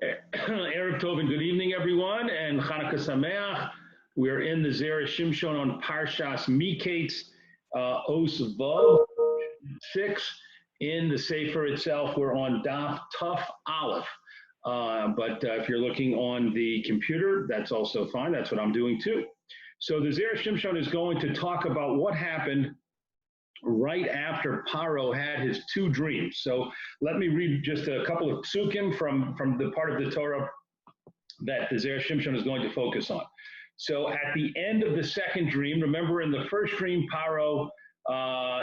Erev Tov and good evening, everyone, and Chanukah Sameach. We're in the Zera Shimshon on Parshas Miketz, Os Vav 6. In the sefer itself, we're on Daf Tuf Aleph. But if you're looking on the computer, that's also fine. That's what I'm doing too. So the Zera Shimshon is going to talk about what happened right after Paro had his two dreams. So let me read just a couple of psukim from the part of the Torah that the Zera Shimshon is going to focus on. So at the end of the second dream, remember in the first dream, Paro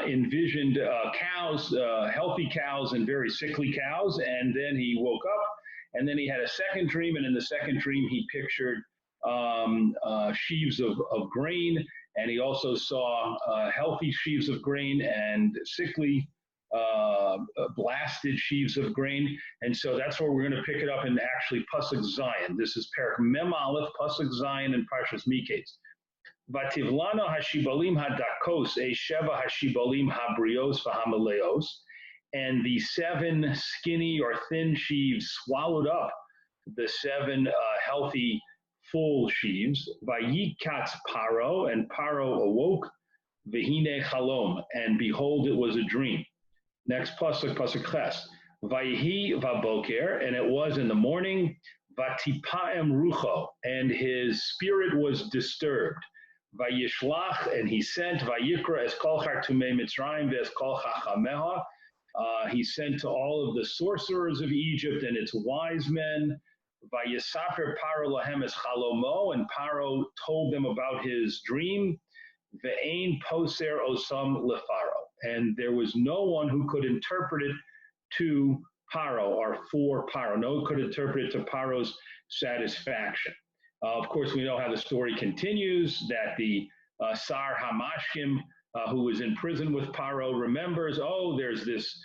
envisioned cows, healthy cows and very sickly cows, and then he woke up, and then he had a second dream, and in the second dream he pictured sheaves of grain, and he also saw healthy sheaves of grain and sickly blasted sheaves of grain. And so that's where we're going to pick it up in actually Pasuk Zion. This is Perek Mem Aleph, Pasuk Zion in Parshas Miketz. Vativlano hashibalim hadakos e sheva hashibalim habrios v'hamaleos. And the seven skinny or thin sheaves swallowed up the seven healthy full sheaves. Vayikatz Paro, and Paro awoke. Vehine chalom, and behold, it was a dream. Next pasuk, pasuk ches. Vayihi vaboker, and it was in the morning. Vatipaem rucho, and his spirit was disturbed. Vayishlach, and he sent. Vayikra es kol chartumei Mitzrayim ve'es kol chachameha. He sent to all of the sorcerers of Egypt and its wise men. Vayisafer Paro lahem es chalomo, and Paro told them about his dream. Ve'ein poser osam lefaro, and there was no one who could interpret it to Paro or for Paro. No one could interpret it to Paro's satisfaction. Of course, we know how the story continues, that the Sar Hamashkim, who was in prison with Paro, remembers, oh, there's this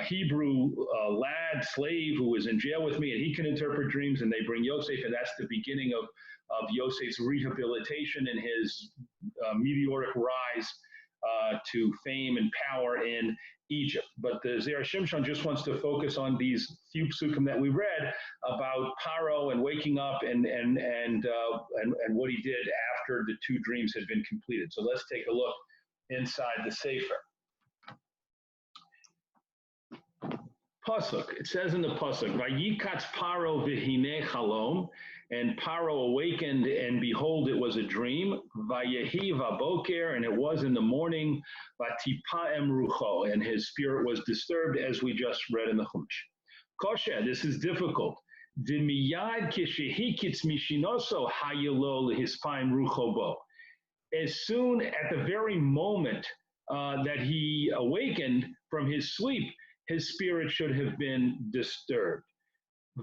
Hebrew lad, slave, who was in jail with me, and he can interpret dreams, and they bring Yosef, and that's the beginning of Yosef's rehabilitation and his meteoric rise to fame and power in Egypt. But the Zera Shimshon just wants to focus on these few psukim that we read about Paro and waking up and what he did after the two dreams had been completed. So let's take a look inside the sefer. Pasuk, it says in the Pasuk, Vayikatz Paro v'hine chalom, and Paro awakened, and behold, it was a dream. Vayehi vaboker, and it was in the morning. Vatipaem rucho, and his spirit was disturbed, as we just read in the Chumash. Kosher, this is difficult. Dimiyad kishehikitz mishinoso hayelo lehispaim rucho bo. As soon, at the very moment that he awakened from his sleep, his spirit should have been disturbed.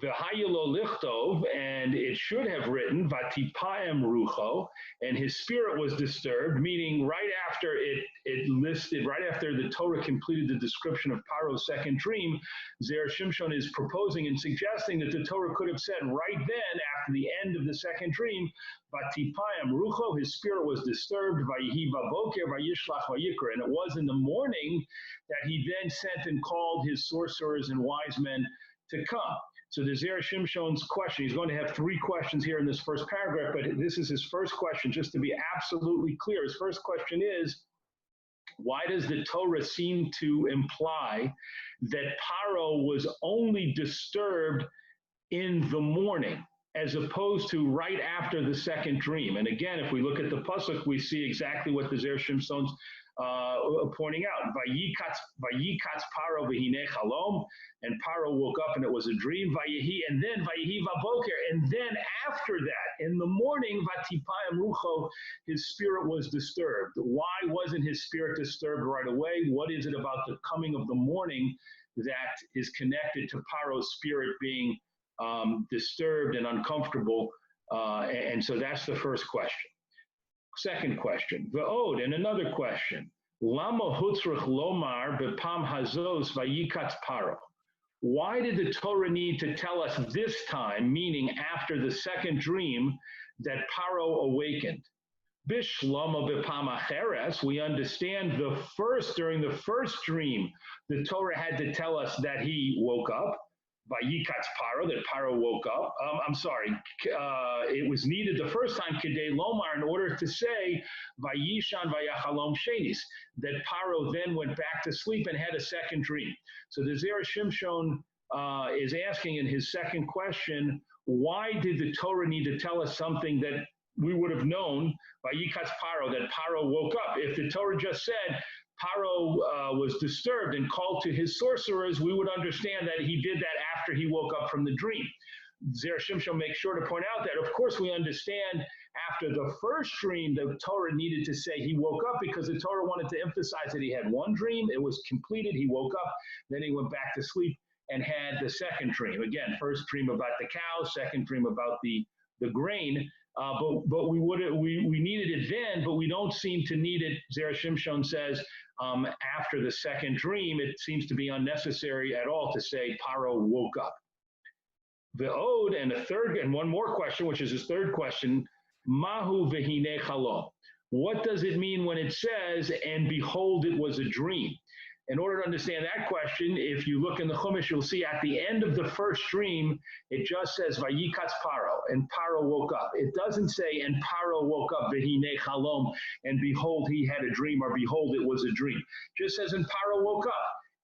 V'hayelo lichtov, and it should have written vatipaem rucho, and his spirit was disturbed, meaning right after it listed, right after the Torah completed the description of Paro's second dream, Zera Shimshon is proposing and suggesting that the Torah could have said right then, after the end of the second dream, vatipaem rucho, his spirit was disturbed, vayihi vaboker vayishlach vayikra, and it was in the morning that he then sent and called his sorcerers and wise men to come. So the Zera Shimshon's question, he's going to have three questions here in this first paragraph, but this is his first question, just to be absolutely clear. His first question is, why does the Torah seem to imply that Paro was only disturbed in the morning, as opposed to right after the second dream? And again, if we look at the pasuk, we see exactly what the Zera Shimshon's pointing out. Vayikatz Paro v'hine chalom, and Paro woke up and it was a dream. Vayehi, and then vayehi vaboker, and then after that, in the morning, vatipaem rucho, his spirit was disturbed. Why wasn't his spirit disturbed right away? What is it about the coming of the morning that is connected to Paro's spirit being disturbed and uncomfortable? And so that's the first question. Second question, v'od, and another question, lama hutzrich lomar bepam hazos vayikatz Paro. Why did the Torah need to tell us this time, meaning after the second dream, that Paro awakened? Bishlama bepam acheres, we understand during the first dream, the Torah had to tell us that he woke up. Vayikatz Paro, that Paro woke up. It was needed the first time, Kedei Lomar, in order to say, Vayishan Vayachalom Shenis, that Paro then went back to sleep and had a second dream. So the Zera Shimshon is asking in his second question, why did the Torah need to tell us something that we would have known, Vayikatz Paro, that Paro woke up? If the Torah just said, Paro was disturbed and called to his sorcerers, we would understand that he did that after he woke up from the dream. Zera Shimshon makes sure to point out that, of course, we understand after the first dream, the Torah needed to say he woke up because the Torah wanted to emphasize that he had one dream, it was completed, he woke up, then he went back to sleep and had the second dream. Again, first dream about the cow, second dream about the grain. But we needed it then, but we don't seem to need it. Zera Shimshon says after the second dream, it seems to be unnecessary at all to say Paro woke up. The Ode and a third and one more question, which is his third question, Mahu v'hine chalom. What does it mean when it says, and behold, it was a dream? In order to understand that question, if you look in the Chumash, you'll see at the end of the first dream, it just says, Vayikatz Paro, and Paro woke up. It doesn't say, and Paro woke up, v'hine chalom, and behold, he had a dream, or behold, it was a dream. It just says, and Paro woke up.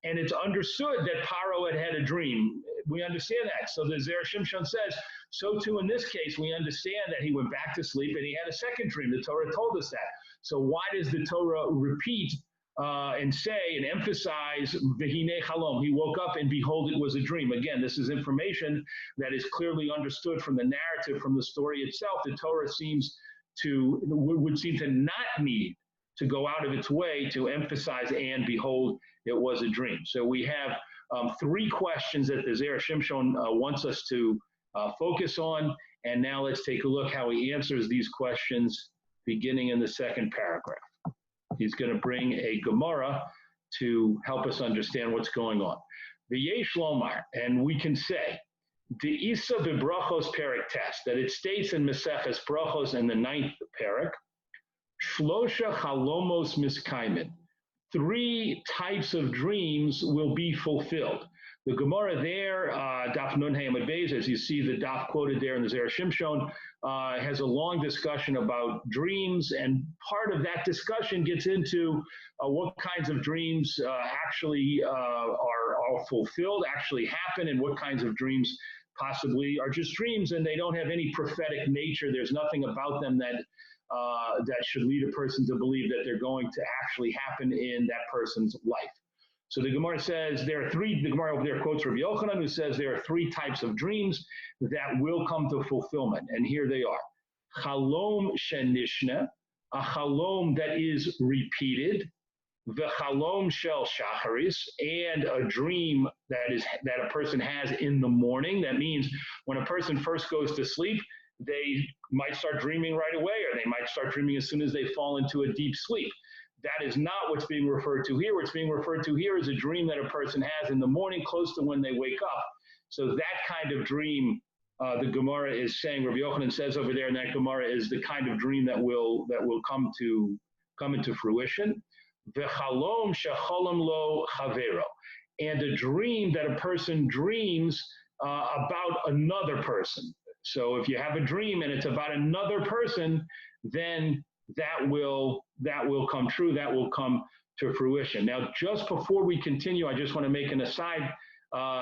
And it's understood that Paro had a dream. We understand that. So the Zera Shimshon says, so too in this case, we understand that he went back to sleep and he had a second dream. The Torah told us that. So why does the Torah repeat and say and emphasize v'hine chalom? He woke up and behold, it was a dream. Again, this is information that is clearly understood from the narrative, from the story itself. The Torah would seem to not need to go out of its way to emphasize and behold, it was a dream. So we have three questions that the Zera Shimshon wants us to focus on. And now let's take a look how he answers these questions beginning in the second paragraph. He's going to bring a Gemara to help us understand what's going on. V'yesh lomar, and we can say, De'isa b'brachos perek tes, that it states in Maseches Brachos in the 9th perek, Shlosha chalomos miskaimin, 3 types of dreams will be fulfilled. The Gemara there, Daf Nun Hey Amud Beis, as you see the Daf quoted there in the Zera Shimshon, has a long discussion about dreams, and part of that discussion gets into what kinds of dreams actually are fulfilled, actually happen, and what kinds of dreams possibly are just dreams and they don't have any prophetic nature. There's nothing about them that should lead a person to believe that they're going to actually happen in that person's life. So the Gemara says the Gemara over there quotes Rabbi Yochanan, who says there are 3 types of dreams that will come to fulfillment. And here they are. Chalom shenishna, a chalom that is repeated, the chalom shel shacharis, and a dream that a person has in the morning. That means when a person first goes to sleep, they might start dreaming right away, or they might start dreaming as soon as they fall into a deep sleep. That is not what's being referred to here. What's being referred to here is a dream that a person has in the morning, close to when they wake up. So that kind of dream, the Gemara is saying, Rabbi Yochanan says over there in that Gemara, is the kind of dream that will come into fruition. V'chalom shecholam lo chavero, and a dream that a person dreams about another person. So if you have a dream and it's about another person, then that will come true, that will come to fruition. Now, just before we continue, I just want to make an aside.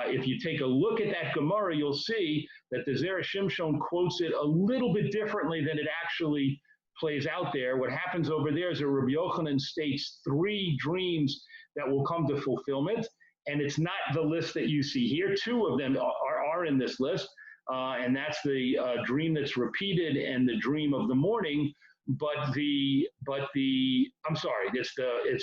If you take a look at that Gemara, you'll see that the Zera Shimshon quotes it a little bit differently than it actually plays out there. What happens over there is that Rabbi Yochanan states 3 dreams that will come to fulfillment, and it's not the list that you see here. 2 of them are in this list, and that's the dream that's repeated and the dream of the morning. It's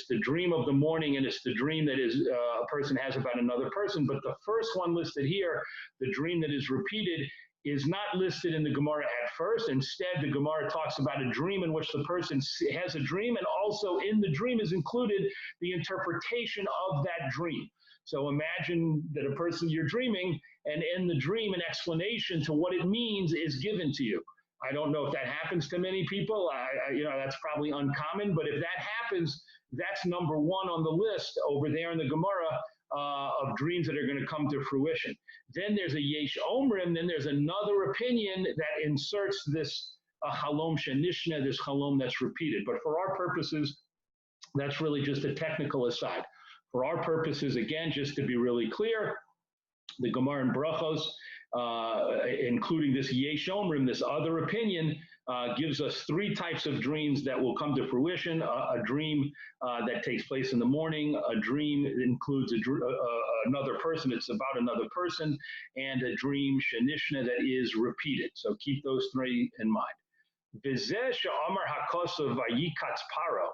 the dream of the morning, and it's the dream that is a person has about another person. But the first one listed here, the dream that is repeated, is not listed in the Gemara at first. Instead, the Gemara talks about a dream in which the person has a dream, and also in the dream is included the interpretation of that dream. So imagine that a person you're dreaming, and in the dream, an explanation to what it means is given to you. I don't know if that happens to many people. That's probably uncommon. But if that happens, that's number 1 on the list over there in the Gemara of dreams that are going to come to fruition. Then there's a yesh omrim, then there's another opinion that inserts this halom shenishna, this halom that's repeated. But for our purposes, that's really just a technical aside. For our purposes, again, just to be really clear, the Gemara in Brachos, including this yesh omrim, this other opinion, gives us three types of dreams that will come to fruition. A dream that takes place in the morning, a dream that includes another person, it's about another person, and a dream shenishna that is repeated. So keep those three in mind. V'zeh she'amar hakosav vayikatz paro.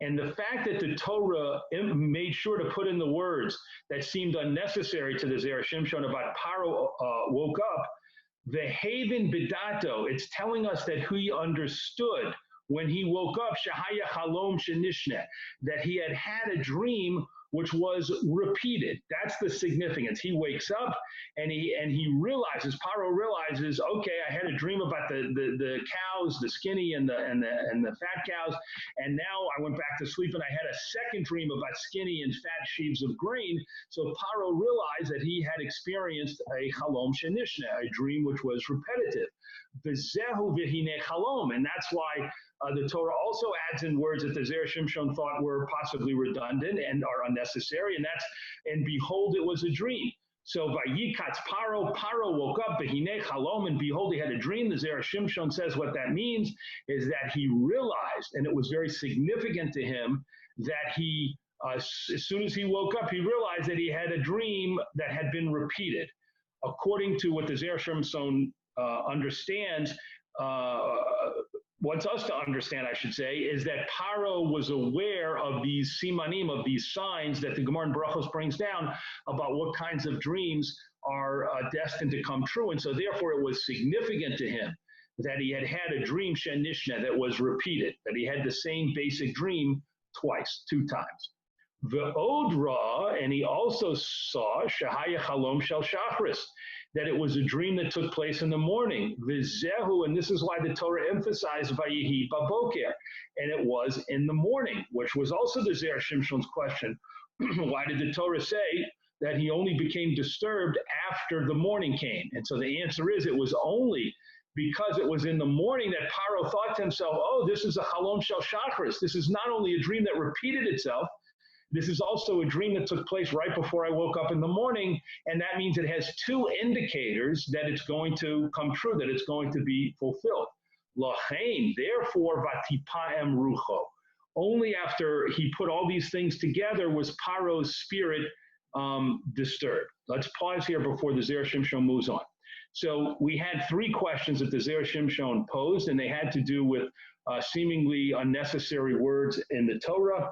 And the fact that the Torah made sure to put in the words that seemed unnecessary to the Zera Shimshon about Paro woke up, the haven bidato, it's telling us that he understood when he woke up, shahaya halom shenishne, that he had had a dream which was repeated. That's the significance. He wakes up and he realizes, Paro realizes, okay, I had a dream about the cows, the skinny and the fat cows, and now I went back to sleep and I had a second dream about skinny and fat sheaves of grain. So Paro realized that he had experienced a halom shenishne, a dream which was repetitive. V'zehu v'hinei halom, and that's why the Torah also adds in words that the Zera Shimshon thought were possibly redundant and are unnecessary, and behold, it was a dream. So vayikatz Paro woke up, v'hinei halom, and behold, he had a dream. The Zera Shimshon says what that means is that he realized, and it was very significant to him, that he, as soon as he woke up, he realized that he had a dream that had been repeated. According to what the Zera Shimshon understands, wants us to understand, I should say, is that Paro was aware of these simanim, of these signs that the Gemara in Brachos brings down about what kinds of dreams are destined to come true. And so therefore it was significant to him that he had had a dream shenishna that was repeated, that he had the same basic dream twice, two times. Ve'odra, and he also saw shahaya chalom shel shachris, that it was a dream that took place in the morning. V'zehu, and this is why the Torah emphasized vayihi baboker, and it was in the morning, which was also the Zera Shimshon's question. Why did the Torah say that he only became disturbed after the morning came? And so the answer is it was only because it was in the morning that Paro thought to himself, oh, this is a halom shel shachris. This is not only a dream that repeated itself, this is also a dream that took place right before I woke up in the morning, and that means it has two indicators that it's going to come true, that it's going to be fulfilled. Lachain, therefore, vatipaem rucho. Only after he put all these things together was Paro's spirit disturbed. Let's pause here before the Zera Shimshon moves on. So we had three questions that the Zera Shimshon posed, and they had to do with seemingly unnecessary words in the Torah.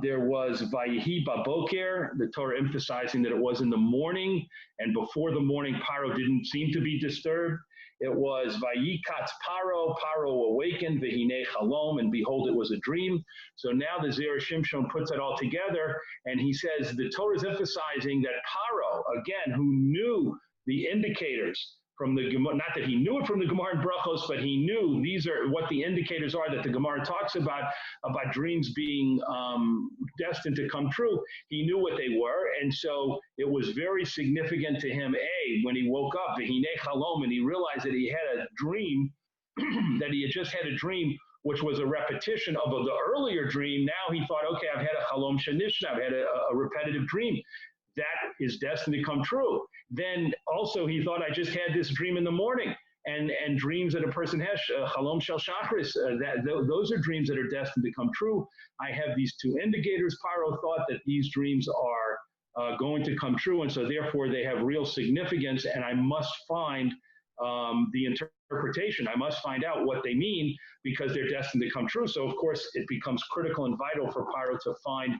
There was Vayihi Baboker, the Torah emphasizing that it was in the morning, and before the morning, Paro didn't seem to be disturbed. It was Vayikatz Paro awakened, V'hinei Chalom, and behold, it was a dream. So now the Zera Shimshon puts it all together, and he says the Torah is emphasizing that Paro, again, who knew the indicators from the Gemara, not that he knew it from the Gemara in Brachos, but he knew these are what the indicators are that the Gemara talks about dreams being destined to come true. He knew what they were, and so it was very significant to him, when he woke up, v'hinei chalom, and he realized that he had a dream, that he had just had a dream, which was a repetition of the earlier dream. Now he thought, okay, I've had a chalom shenishna, I've had a repetitive dream. That is destined to come true. Then also he thought, I just had this dream in the morning, and dreams that a person has, chalom shel shachris, those are dreams that are destined to come true. I have these two indicators. Paro thought that these dreams are going to come true, and so therefore they have real significance, and I must find the interpretation. I must find out what they mean because they're destined to come true. So of course it becomes critical and vital for Paro to find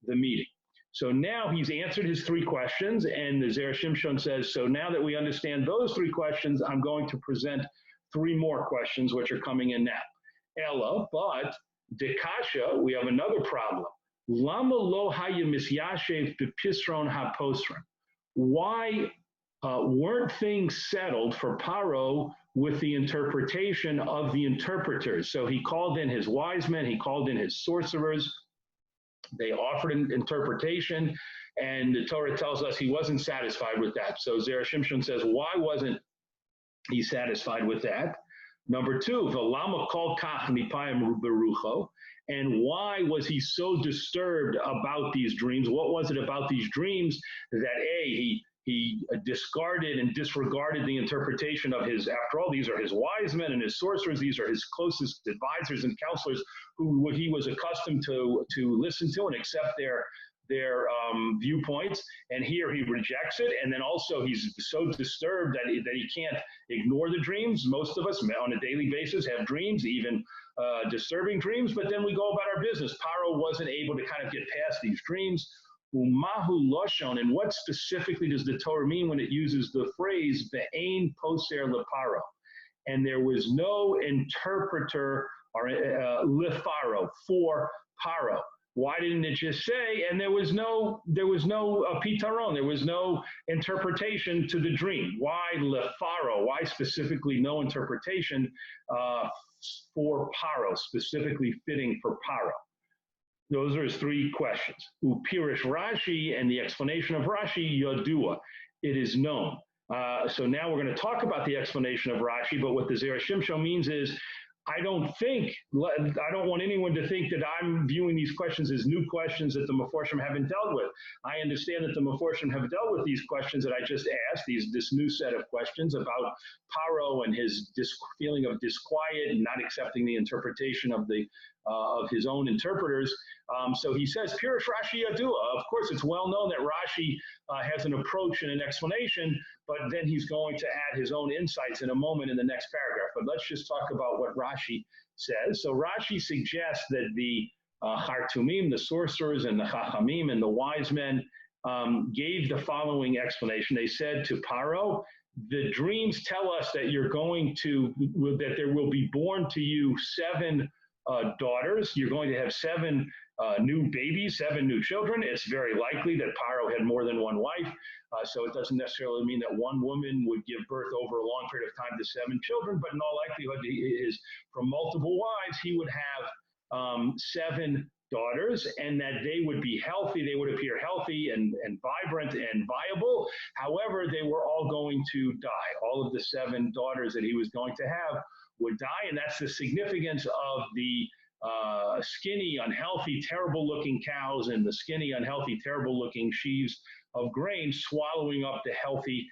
the meaning. So now he's answered his three questions, and the Zera Shimshon says, so now that we understand those three questions, I'm going to present three more questions, which are coming in now. Ella, but dekasha, we have another problem. Lama lo haya misyashev bepisron haposron. Why weren't things settled for Paro with the interpretation of the interpreters? So he called in his wise men, he called in his sorcerers, They offered an interpretation, and the Torah tells us he wasn't satisfied with that. So Zera Shimshon says, why wasn't he satisfied with that? Number two, V'lama kol kach mipayim berucho, and why was he so disturbed about these dreams? What was it about these dreams that he discarded and disregarded the interpretation of his, after all, these are his wise men and his sorcerers, these are his closest advisors and counselors who he was accustomed to listen to and accept their viewpoints, and here he rejects it, and then also he's so disturbed that he can't ignore the dreams. Most of us on a daily basis have dreams, even disturbing dreams, but then we go about our business. Paro wasn't able to kind of get past these dreams. Umahu loshon, and what specifically does the Torah mean when it uses the phrase ve'ein poser leparo? And there was no interpreter or lefaro for Paro. Why didn't it just say? And there was no pitaron. There was no interpretation to the dream. Why lefaro? Why specifically no interpretation for Paro, specifically fitting for Paro? Those are his three questions. Upirish Rashi, and the explanation of Rashi, Yodua. It is known. So now we're going to talk about the explanation of Rashi, but what the Zera Shimshon means is, I don't want anyone to think that I'm viewing these questions as new questions that the Meforshim haven't dealt with. I understand that the Meforshim have dealt with these questions that I just asked, this new set of questions about Paro and his feeling of disquiet and not accepting the interpretation of his own interpreters. So he says, Pirish Rashi Yadua. Of course, it's well known that Rashi has an approach and an explanation, but then he's going to add his own insights in a moment in the next paragraph. But let's just talk about what Rashi says. So Rashi suggests that the Hartumim, the sorcerers, and the Chachamim, and the wise men gave the following explanation. They said to Paro, the dreams tell us that that there will be born to you 7 daughters. You're going to have 7 new babies, 7 new children. It's very likely that Paro had more than one wife. So it doesn't necessarily mean that one woman would give birth over a long period of time to 7 children, but in all likelihood, from multiple wives, he would have 7 daughters, and that they would be healthy. They would appear healthy and vibrant and viable. However, they were all going to die. All of the 7 daughters that he was going to have would die, and that's the significance of the skinny, unhealthy, terrible-looking cows and the skinny, unhealthy, terrible-looking sheaves of grain swallowing up the healthy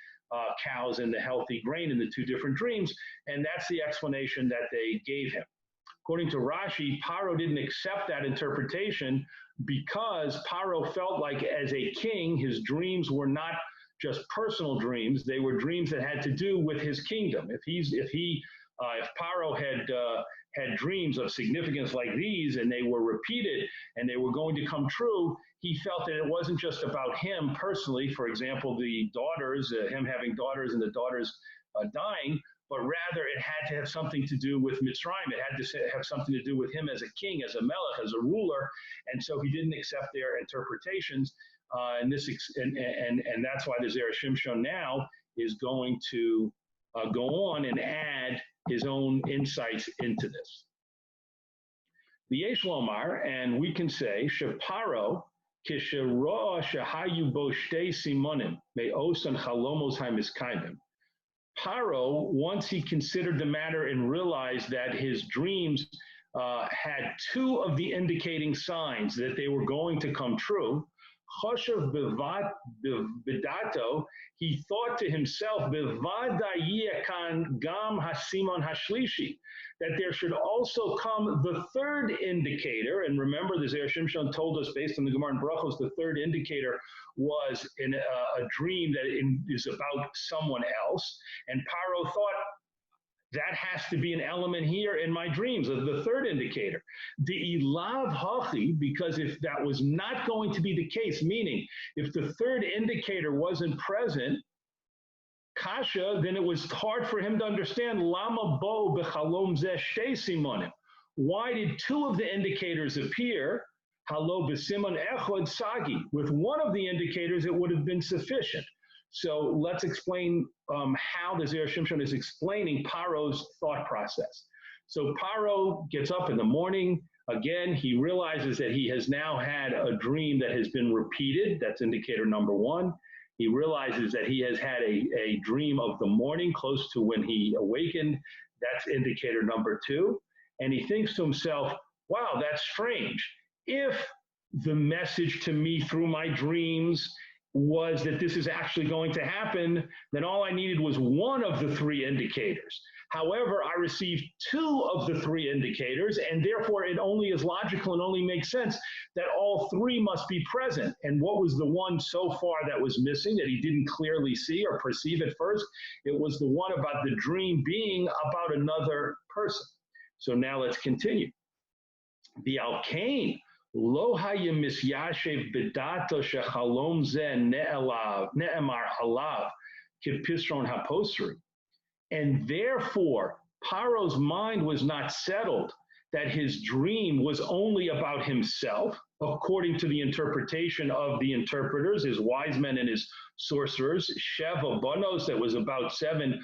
cows and the healthy grain in the 2 different dreams, and that's the explanation that they gave him. According to Rashi, Paro didn't accept that interpretation because Paro felt like as a king, his dreams were not just personal dreams, they were dreams that had to do with his kingdom. If Paro had dreams of significance like these and they were repeated and they were going to come true, he felt that it wasn't just about him personally, for example, the daughters, him having daughters and the daughters dying, but rather it had to have something to do with Mitzrayim. It had to have something to do with him as a king, as a melech, as a ruler, and so he didn't accept their interpretations. And that's why the Zera Shimshon now is going to go on and add his own insights into this. The Yesh Lomar, and we can say, Sheparo kisheroa shehayu bo shtei simonim me'osan chalomos ha'miskaimim. Paro, once he considered the matter and realized that his dreams had 2 of the indicating signs that they were going to come true, Choshev Bidato, he thought to himself, Bivadayekan Gam Hasimon Hashlishi, that there should also come the 3rd indicator. And remember, the Zera Shimshon told us, based on the Gemara and Brachos, the 3rd indicator was in a dream that is about someone else. And Paro thought, that has to be an element here in my dreams of the 3rd indicator. The ilav hachi, because if that was not going to be the case, meaning if the 3rd indicator wasn't present, kasha, then it was hard for him to understand lama bo bechalom zeh shtei simonim. Why did 2 of the indicators appear? Halo b'simon echod sagi. With one of the indicators, it would have been sufficient. So let's explain how the Zera Shimshon is explaining Paro's thought process. So Paro gets up in the morning. Again, he realizes that he has now had a dream that has been repeated. That's indicator number one. He realizes that he has had a dream of the morning close to when he awakened. That's indicator number two. And he thinks to himself, wow, that's strange. If the message to me through my dreams was that this is actually going to happen, then all I needed was one of the three indicators. However, I received two of the three indicators, and therefore it only is logical and only makes sense that all three must be present. And what was the one so far that was missing, that he didn't clearly see or perceive at first? It was the one about the dream being about another person. So now let's continue. The Alkane, Lo haya misyashev bedato shechalom ze ne'emar alav kipisron haposri. And therefore, Paro's mind was not settled that his dream was only about himself, according to the interpretation of the interpreters, his wise men and his sorcerers, Sheva Bonos, that was about 7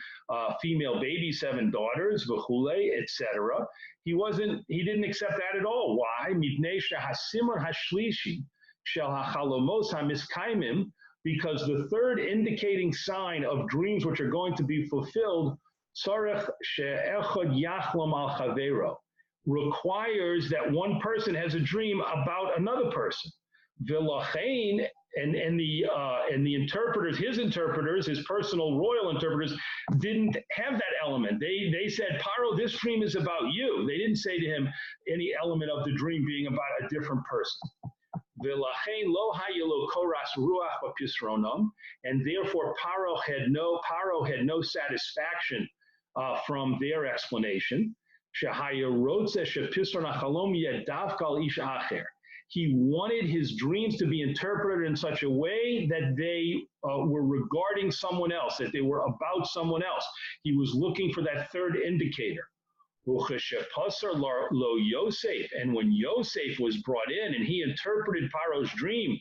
female babies, 7 daughters, V'chule, etc. He didn't accept that at all. Why? Mipnei shehasimon hashlishi shel hachalomos hamiskaimim, because the third indicating sign of dreams which are going to be fulfilled, tzarech she'echad yachlom al chavero, requires that one person has a dream about another person. V'lachein, and the interpreters, his personal royal interpreters, didn't have that element. They said, Paro, this dream is about you. They didn't say to him any element of the dream being about a different person. And therefore Paro had no satisfaction from their explanation. He wanted his dreams to be interpreted in such a way that they were regarding someone else, that they were about someone else. He was looking for that third indicator. And when Yosef was brought in and he interpreted Paro's dream,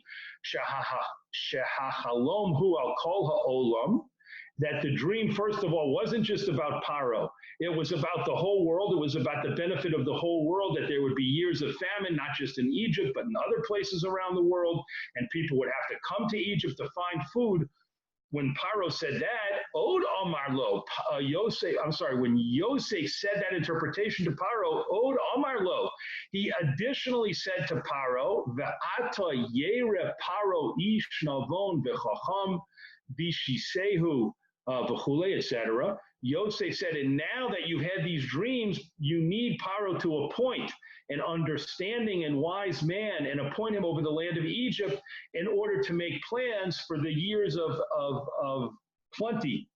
that the dream, first of all, wasn't just about Paro. It was about the whole world. It was about the benefit of the whole world, that there would be years of famine, not just in Egypt, but in other places around the world, and people would have to come to Egypt to find food. When Paro said that, Od Amar Lo, when Yosef said that interpretation to Paro, Od Amar Lo, he additionally said to Paro, Ve'ata yere Paro ish navon v'chacham vishisehu v'chule, etc. Yosef said, and now that you've had these dreams, you need Paro to appoint an understanding and wise man and appoint him over the land of Egypt in order to make plans for the years of plenty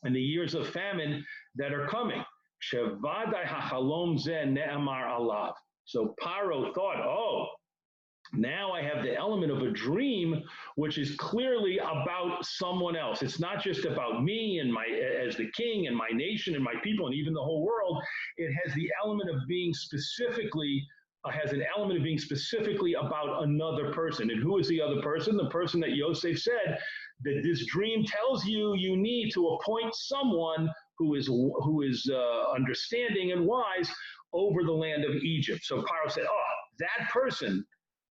and the years of famine that are coming. Shevadai hachalom ze ne'amar alav. So Paro thought, oh, now I have the element of a dream, which is clearly about someone else. It's not just about me and as the king and my nation and my people and even the whole world. It has the element of being specifically about another person. And who is the other person? The person that Yosef said that this dream tells you need to appoint someone who is understanding and wise over the land of Egypt. So Paro said, oh, that person,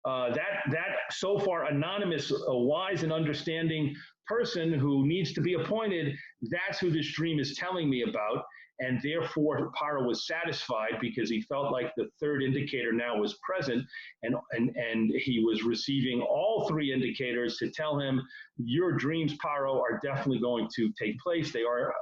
that so far anonymous, wise and understanding person who needs to be appointed, that's who this dream is telling me about. And therefore Paro was satisfied because he felt like the third indicator now was present, and he was receiving all three indicators to tell him, your dreams, Paro, are definitely going to take place. They are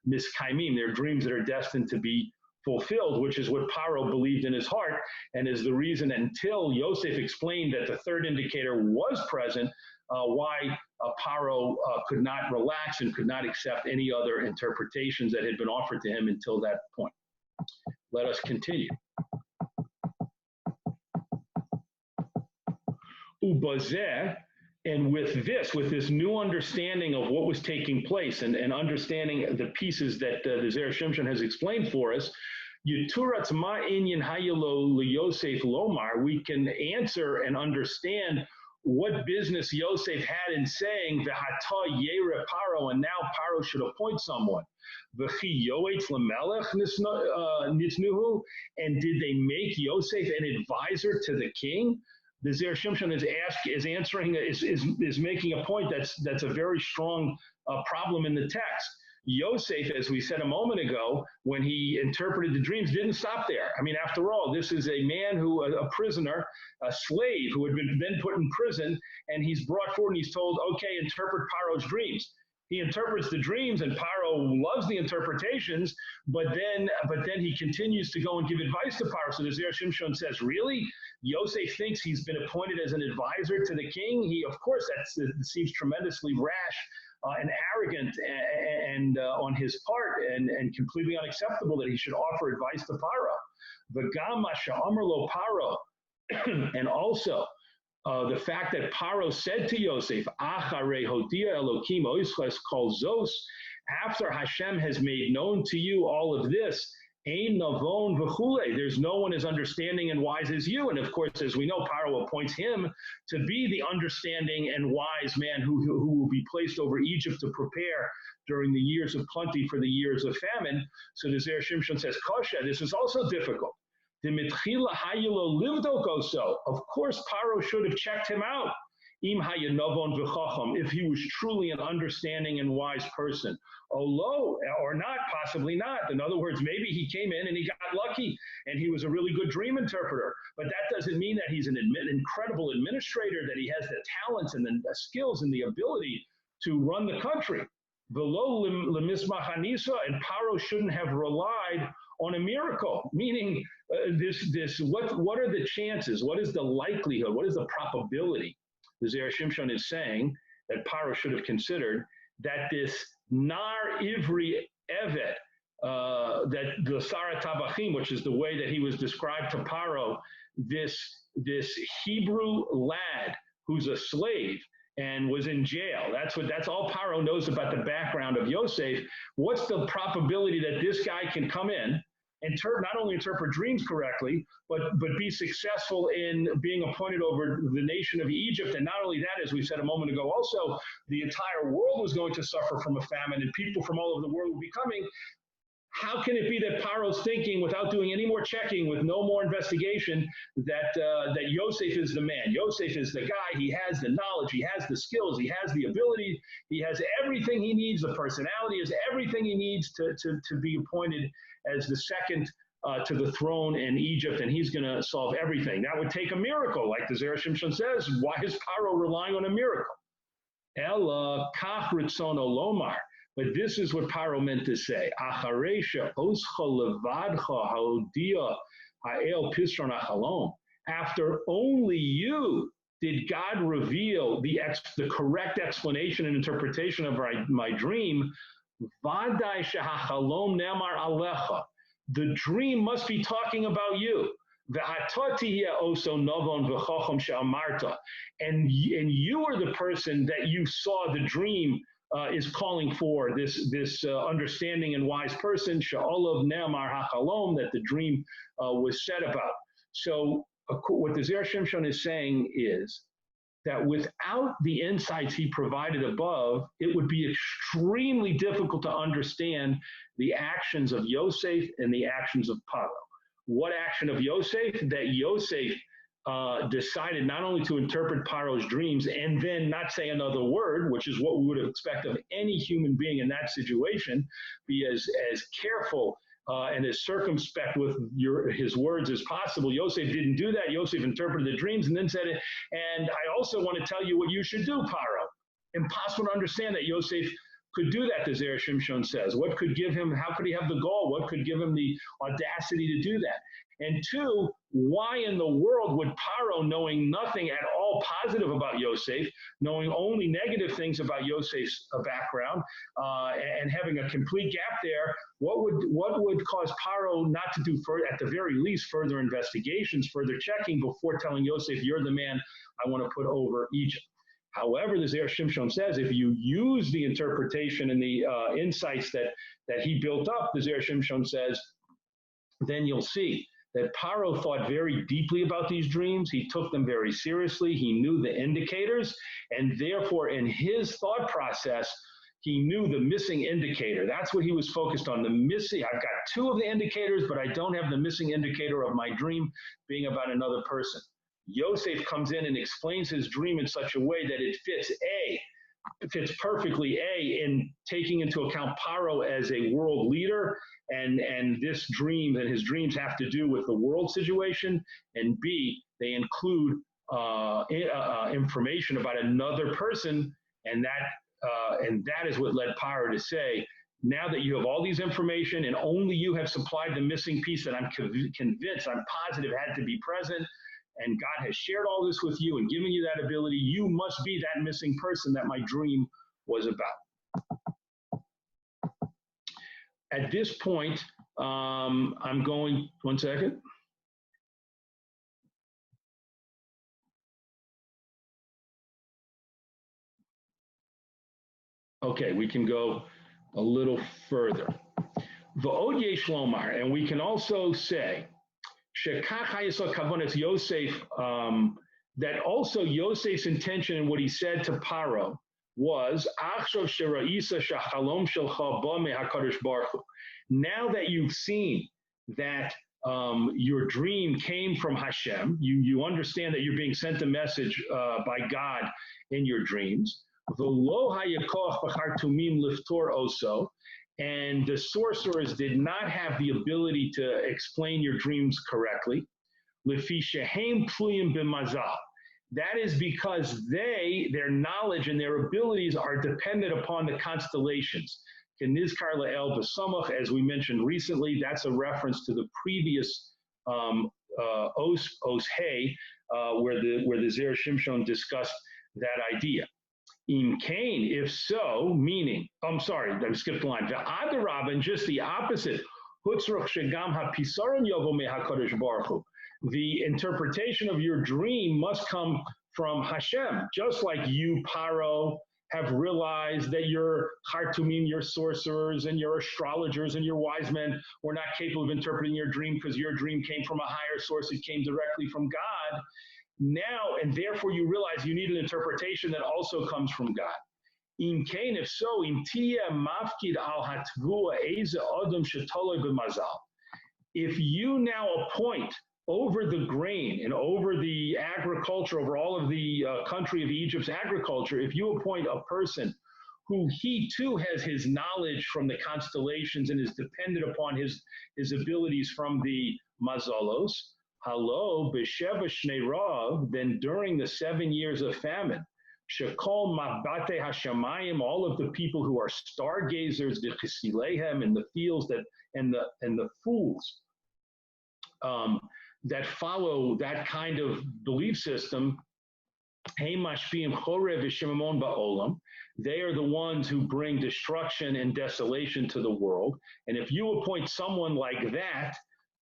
miskaimim. They're dreams that are destined to be fulfilled, which is what Paro believed in his heart, and is the reason until Yosef explained that the third indicator was present, why Paro could not relax and could not accept any other interpretations that had been offered to him until that point. Let us continue. Ubazeh, and with this new understanding of what was taking place and understanding the pieces that the Zera Shimshon has explained for us, Yuturatz ma inyan hayelo liyosef lomar, we can answer and understand what business Yosef had in saying v'hata yera Paro, and now Paro should appoint someone. V'chi yoetz lemelech nitnuhu, and did they make Yosef an advisor to the king? The Zera Shimshon is making a point that's a very strong problem in the text. Yosef, as we said a moment ago, when he interpreted the dreams, didn't stop there. I mean, after all, this is a man a prisoner, a slave who had been then put in prison, and he's brought forward and he's told, okay, interpret Paro's dreams. He interprets the dreams, and Paro loves the interpretations, but then he continues to go and give advice to Paro. So the Zera Shimshon says, really? Yosef thinks he's been appointed as an advisor to the king? Of course, that seems tremendously rash and arrogant and on his part, and completely unacceptable that he should offer advice to Paro. V'gam masha amar lo Paro, and also the fact that Paro said to Yosef, Acharei hodia Elokim oisches kol zos, after Hashem has made known to you all of this, ein navon v'chule, there's no one as understanding and wise as you. And of course, as we know, Paro appoints him to be the understanding and wise man who will be placed over Egypt to prepare during the years of plenty for the years of famine. So the Zera Shimshon says, Kosha, this is also difficult. Of course, Paro should have checked him out. If he was truly an understanding and wise person. Although, or not, possibly not. In other words, maybe he came in and he got lucky and he was a really good dream interpreter. But that doesn't mean that he's an incredible administrator, that he has the talents and the skills and the ability to run the country. Velo lemismach hanisa, and Paro shouldn't have relied on a miracle, meaning what are the chances? What is the likelihood? What is the probability? The Zera Shimshon is saying that Paro should have considered that this nar ivri evet, that the Sara Tabachim, which is the way that he was described to Paro, this Hebrew lad who's a slave and was in jail. That's all Paro knows about the background of Yosef. What's the probability that this guy can come in and not only interpret dreams correctly, but be successful in being appointed over the nation of Egypt? And not only that, as we said a moment ago, also the entire world was going to suffer from a famine, and people from all over the world will be coming. How can it be that Paro's thinking, without doing any more checking, with no more investigation, that Yosef is the man? Yosef is the guy. He has the knowledge. He has the skills. He has the ability. He has everything he needs. The personality is everything he needs to be appointed as the second to the throne in Egypt, and he's going to solve everything. That would take a miracle, like the Zera Shimshon says. Why is Paro relying on a miracle? Ella kach ritzono lomar. But this is what Paro meant to say. Acharesha oscha levadcha haodia ha'el pisron achalom. After only you did God reveal the correct explanation and interpretation of my dream. Vadai shehachalom nemar alecha. The dream must be talking about you. And you are the person that you saw the dream is calling for, this understanding and wise person, she'olav ne'amar hachalom, that the dream was said about. So what the Zera Shimshon is saying is that without the insights he provided above, it would be extremely difficult to understand the actions of Yosef and the actions of Paro. What action of Yosef? That Yosef decided not only to interpret Paro's dreams and then not say another word, which is what we would expect of any human being in that situation, be as careful and as circumspect with his words as possible. Yosef didn't do that. Yosef interpreted the dreams and then said, and I also want to tell you what you should do, Paro. Impossible to understand that Yosef could do that, the Zera Shimshon says. What could give him, how could he have the gall? What could give him the audacity to do that? And two, why in the world would Paro, knowing nothing at all positive about Yosef, knowing only negative things about Yosef's background, and having a complete gap there, what would cause Paro not to do, at the very least, further investigations, further checking before telling Yosef, you're the man I want to put over Egypt? However, the Zera Shimshon says, if you use the interpretation and the insights that he built up, the Zera Shimshon says, then you'll see that Paro thought very deeply about these dreams. He took them very seriously. He knew the indicators, and therefore in his thought process, he knew the missing indicator. That's what he was focused on, the missing. I've got two of the indicators, but I don't have the missing indicator of my dream being about another person. Yosef comes in and explains his dream in such a way that it fits perfectly, in taking into account Paro as a world leader, and this dream, and his dreams have to do with the world situation, and B, they include information about another person, and that is what led Paro to say, now that you have all these information and only you have supplied the missing piece that I'm convinced, I'm positive had to be present, and God has shared all this with you and given you that ability, you must be that missing person that my dream was about. At this point, I'm going, one second. Okay, we can go a little further. V'od yesh lomar, and we can also say, shekach hayasot kavonas Yosef, that also Yosef's intention and what he said to Paro was, achshav shera'isa shachalom shelcha ba mehakadosh baruch hu. Now that you've seen that your dream came from Hashem, you understand that you're being sent a message by God in your dreams. V'lo hayakoch b'chartumim liftor oso, and the sorcerers did not have the ability to explain your dreams correctly. Lefi shehem pluyim b'mazal. That is because their knowledge and their abilities are dependent upon the constellations. Kenizkar la'el b'samach, as we mentioned recently, that's a reference to the previous Os Hey, where the Zera Shimshon discussed that idea. Im Cain, if so, meaning, I'm sorry, I skipped the line. V'adarab, and just the opposite. Hutzruch shegam hapisaron yovo mehakadosh baruch hu. The interpretation of your dream must come from Hashem, just like you, Paro, have realized that your Khartoumim, your sorcerers, and your astrologers, and your wise men were not capable of interpreting your dream because your dream came from a higher source, it came directly from God. Now, and therefore you realize you need an interpretation that also comes from God. Im Cain, if so, im tia mafkid al hatvua eza adam shetoloi b'mazal. If you now appoint over the grain and over the agriculture, over all of the country of Egypt's agriculture, if you appoint a person who he too has his knowledge from the constellations and is dependent upon his abilities from the mazalos, Halo b'sheva shnei rav, then during the 7 years of famine, shekol mabate hashamayim, all of the people who are stargazers, the chisilehem, in the fields that and the fools that follow that kind of belief system, hey mashpim chorev v'shemamon ba'olam, they are the ones who bring destruction and desolation to the world. And if you appoint someone like that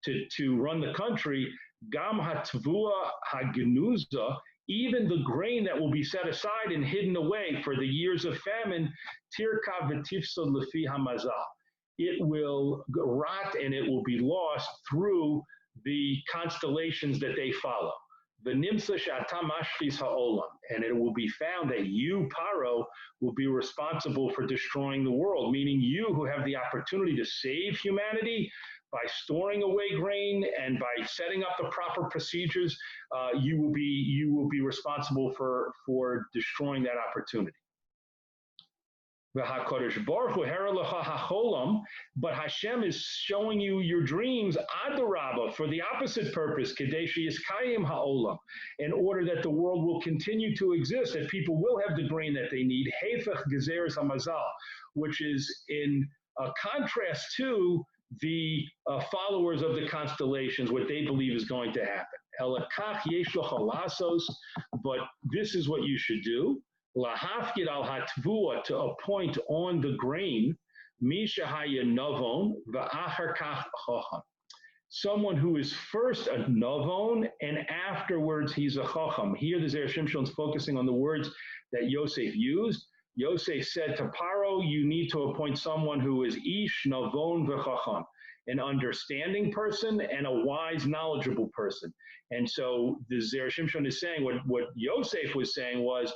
to run the country, Gam hatvua hagnuza, even the grain that will be set aside and hidden away for the years of famine, tirka v'tifsa lefi hamazal, it will rot and it will be lost through the constellations that they follow. V'nimsa she'ata mashchis ha'olam, and it will be found that you, Paro, will be responsible for destroying the world, meaning you who have the opportunity to save humanity by storing away grain and by setting up the proper procedures, you will be responsible for destroying that opportunity. But Hashem is showing you your dreams adarabah for the opposite purpose, kadeshi yiskayim ha'olam, in order that the world will continue to exist, that people will have the grain that they need. Hefech gezeres hamazal, which is in contrast to the followers of the constellations, what they believe is going to happen. Elakach yesh lasos, but this is what you should do. Lahafkid al hatvua, to appoint on the grain, misha haya novon va'achar kach chacham, someone who is first a novon and afterwards he's a chacham. Here the Zera Shimshon is focusing on the words that Yosef used. Yosef said to Paro, you need to appoint someone who is ish navon v'chacham, an understanding person and a wise, knowledgeable person. And so the Zera Shimshon is saying, what Yosef was saying was,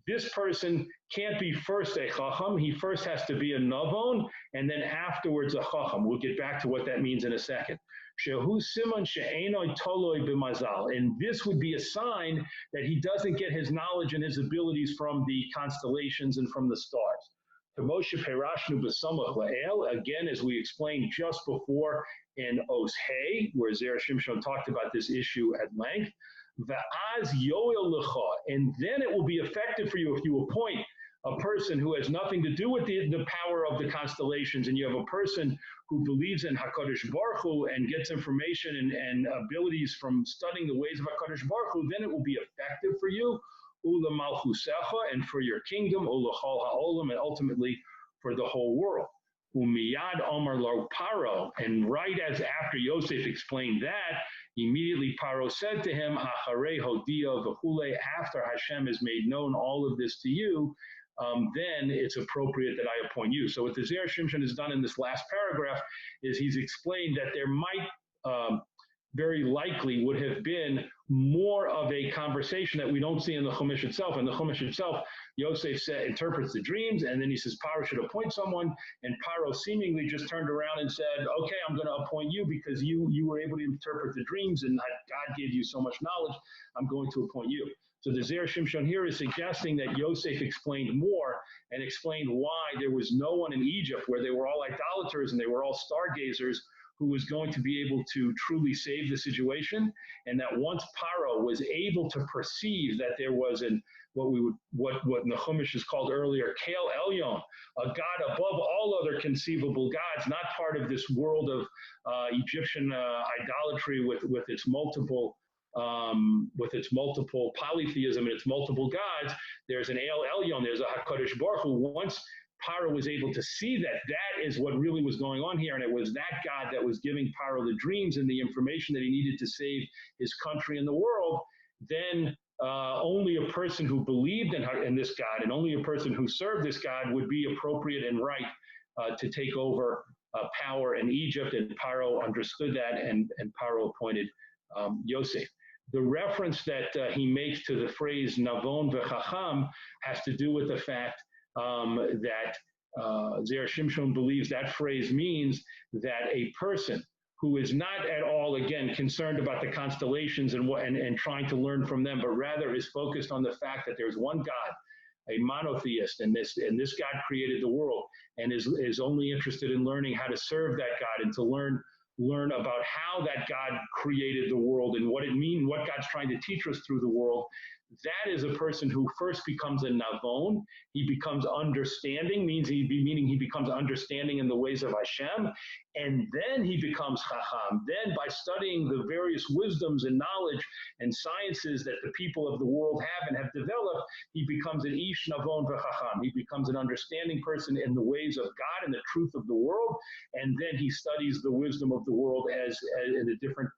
this person can't be first a chacham, he first has to be a navon, and then afterwards a chacham. We'll get back to what that means in a second. Shehu siman she'enoi toloi b'mazal, and this would be a sign that he doesn't get his knowledge and his abilities from the constellations and from the stars. Moshe Perashnu b'samach la'el, again, as we explained just before in Os Hey, where Zera Shimshon talked about this issue at length. Va'az yoel lecha, and then it will be effective for you if you appoint a person who has nothing to do with the power of the constellations, and you have a person who believes in HaKadosh Baruch Hu and gets information and abilities from studying the ways of HaKadosh Baruch Hu, then it will be effective for you, ula malchusecha, and for your kingdom, ula chol ha'olam, and ultimately for the whole world. Umiyad Omar lo Paro, and right as after Yosef explained that, immediately Paro said to him, Acharei hodia v'chule, after Hashem has made known all of this to you, then it's appropriate that I appoint you. So what the Zera Shimshon has done in this last paragraph is he's explained that there might very likely would have been more of a conversation that we don't see in the Chumash itself. In the Chumash itself, Yosef interprets the dreams, and then he says Paro should appoint someone, and Paro seemingly just turned around and said, okay, I'm going to appoint you because you were able to interpret the dreams, and God gave you so much knowledge, I'm going to appoint you. So the Zera Shimshon here is suggesting that Yosef explained more and explained why there was no one in Egypt where they were all idolaters and they were all stargazers who was going to be able to truly save the situation, and that once Paro was able to perceive that there was what in the Chumash is called earlier Kel Elyon, a God above all other conceivable gods, not part of this world of Egyptian idolatry with its multiple polytheism and its multiple gods. There's an El Elyon, there's a HaKadosh Baruch Hu. Once Paro was able to see that is what really was going on here, and it was that God that was giving Paro the dreams and the information that he needed to save his country and the world, then only a person who believed in this God and only a person who served this God would be appropriate and right to take over power in Egypt, and Paro understood that, and Paro appointed Yosef. The reference that he makes to the phrase Navon v'chacham has to do with the fact that Zera Shimshon believes that phrase means that a person who is not at all, again, concerned about the constellations and trying to learn from them, but rather is focused on the fact that there's one God, a monotheist, and this God created the world, and is only interested in learning how to serve that God and to learn about how that God created the world and what it means, what God's trying to teach us through the world. That is a person who first becomes a navon. He becomes understanding, meaning he becomes understanding in the ways of Hashem, and then he becomes chacham. Then, by studying the various wisdoms and knowledge and sciences that the people of the world have and have developed, he becomes an ish navon v'chacham. He becomes an understanding person in the ways of God and the truth of the world, and then he studies the wisdom of the world as in the different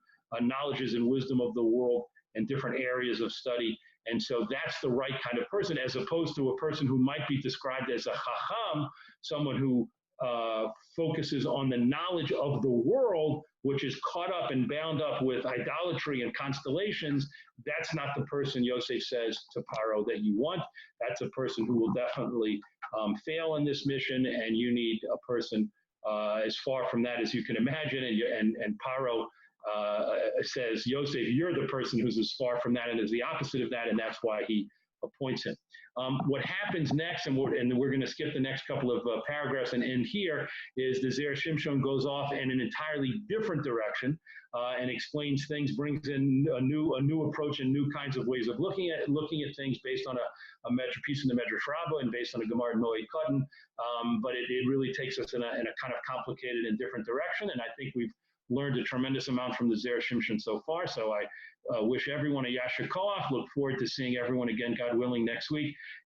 knowledges and wisdom of the world and different areas of study. And so that's the right kind of person, as opposed to a person who might be described as a chacham, someone who focuses on the knowledge of the world, which is caught up and bound up with idolatry and constellations. That's not the person Yosef says to Paro that you want. That's a person who will definitely fail in this mission, and you need a person as far from that as you can imagine. And Paro says, Yosef, you're the person who's as far from that and is the opposite of that, and that's why he appoints him. What happens next, and we're going to skip the next couple of paragraphs and end here, is the Zera Shimshon goes off in an entirely different direction and explains things, brings in a new approach and new kinds of ways of looking at things based on a piece in the Medrash Rabbah and based on a Gemara in Moed Katan. But it really takes us in a kind of complicated and different direction, and I think we've learned a tremendous amount from the Zera Shimshon so far. So I wish everyone a Yasher Koach. Look forward to seeing everyone again, God willing, next week.